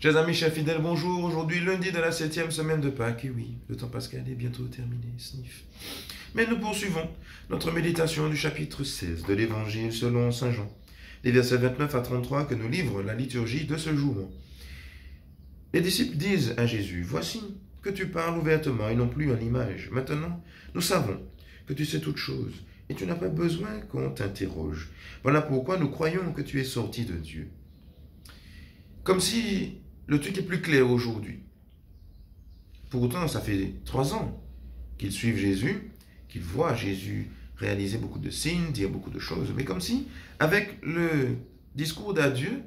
Chers amis, chers fidèles, bonjour. Aujourd'hui, lundi de la 7e semaine de Pâques. Et oui, le temps pascal est bientôt terminé. Sniff. Mais nous poursuivons notre méditation du chapitre 16 de l'Évangile selon Saint Jean, les versets 29 à 33 que nous livre la liturgie de ce jour. Les disciples disent à Jésus, « Voici que tu parles ouvertement et non plus en image. Maintenant, nous savons que tu sais toutes choses et tu n'as pas besoin qu'on t'interroge. Voilà pourquoi nous croyons que tu es sorti de Dieu. » Comme si le truc est plus clair aujourd'hui. Pourtant, ça fait 3 ans qu'ils suivent Jésus, qu'ils voient Jésus réaliser beaucoup de signes, dire beaucoup de choses. Mais comme si, avec le discours d'adieu,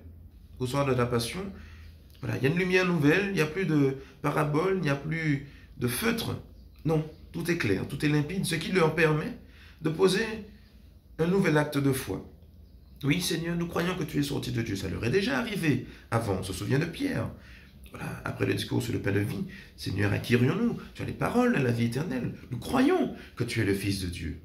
au soir de la Passion, voilà, il y a une lumière nouvelle, il n'y a plus de parabole, il n'y a plus de feutre. Non, tout est clair, tout est limpide, ce qui leur permet de poser un nouvel acte de foi. Oui, Seigneur, nous croyons que tu es sorti de Dieu. Ça leur est déjà arrivé avant. On se souvient de Pierre. Voilà, après le discours sur le pain de vie, Seigneur, à qui irions-nous? Tu as les paroles de la vie éternelle. Nous croyons que tu es le Fils de Dieu.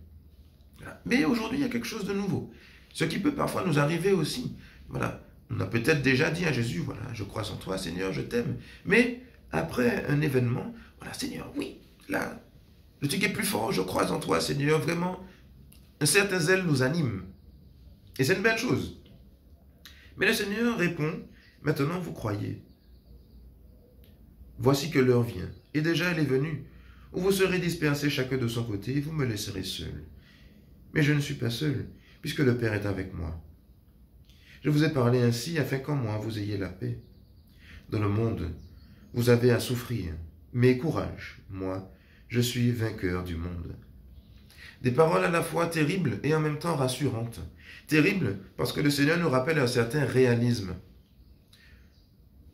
Voilà. Mais aujourd'hui, il y a quelque chose de nouveau. Ce qui peut parfois nous arriver aussi. Voilà, on a peut-être déjà dit à Jésus, voilà, je crois en toi, Seigneur, je t'aime. Mais après un événement, voilà, Seigneur, oui, là, le truc est plus fort, je crois en toi, Seigneur, vraiment, un certain zèle nous anime. Et c'est une belle chose. Mais le Seigneur répond, maintenant vous croyez. Voici que l'heure vient, et déjà elle est venue, où vous serez dispersés chacun de son côté, et vous me laisserez seul. Mais je ne suis pas seul, puisque le Père est avec moi. Je vous ai parlé ainsi, afin qu'en moi vous ayez la paix. Dans le monde, vous avez à souffrir, mais courage, moi, je suis vainqueur du monde. Des paroles à la fois terribles et en même temps rassurantes. Terribles parce que le Seigneur nous rappelle un certain réalisme.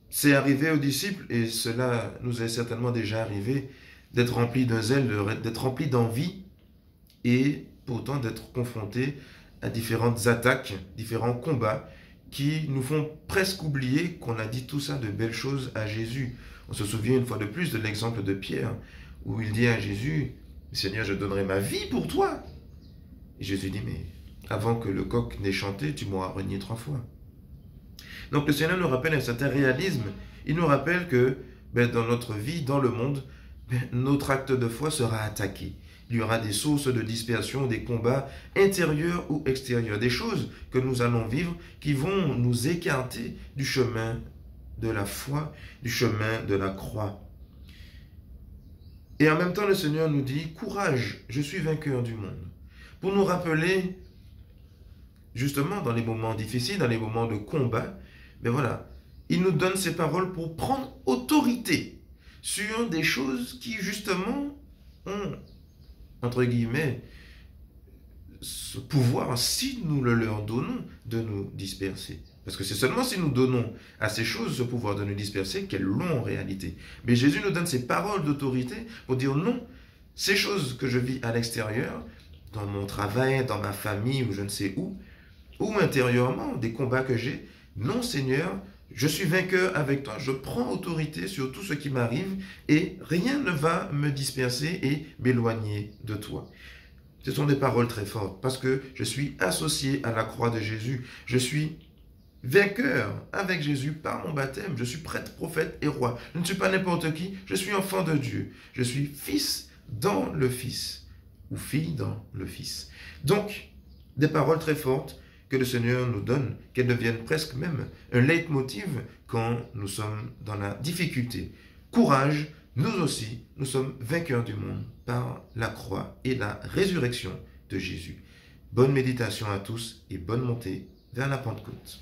C'est arrivé aux disciples, et cela nous est certainement déjà arrivé, d'être remplis d'un zèle, d'être remplis d'envie, et pourtant d'être confrontés à différentes attaques, différents combats, qui nous font presque oublier qu'on a dit tout ça de belles choses à Jésus. On se souvient une fois de plus de l'exemple de Pierre, où il dit à Jésus, « Seigneur, je donnerai ma vie pour toi. » Et Jésus dit, « Mais avant que le coq n'ait chanté, tu m'auras renié 3 fois. » Donc le Seigneur nous rappelle un certain réalisme. Il nous rappelle que dans notre vie, dans le monde, notre acte de foi sera attaqué. Il y aura des sources de dispersion, des combats intérieurs ou extérieurs, des choses que nous allons vivre qui vont nous écarter du chemin de la foi, du chemin de la croix. Et en même temps, le Seigneur nous dit, « Courage, je suis vainqueur du monde. » Pour nous rappeler, justement, dans les moments difficiles, dans les moments de combat, voilà, il nous donne ces paroles pour prendre autorité sur des choses qui, justement, ont, entre guillemets, ce pouvoir, si nous le leur donnons, de nous disperser. Parce que c'est seulement si nous donnons à ces choses ce pouvoir de nous disperser qu'elles l'ont en réalité. Mais Jésus nous donne ces paroles d'autorité pour dire non, ces choses que je vis à l'extérieur, dans mon travail, dans ma famille ou je ne sais où, ou intérieurement, des combats que j'ai, non Seigneur, je suis vainqueur avec toi, je prends autorité sur tout ce qui m'arrive et rien ne va me disperser et m'éloigner de toi. Ce sont des paroles très fortes parce que je suis associé à la croix de Jésus. Je suis vainqueur avec Jésus par mon baptême. Je suis prêtre, prophète et roi. Je ne suis pas n'importe qui, je suis enfant de Dieu. Je suis fils dans le Fils ou fille dans le Fils. Donc, des paroles très fortes que le Seigneur nous donne, qu'elles deviennent presque même un leitmotiv quand nous sommes dans la difficulté. Courage, nous aussi, nous sommes vainqueurs du monde par la croix et la résurrection de Jésus. Bonne méditation à tous et bonne montée vers la Pentecôte.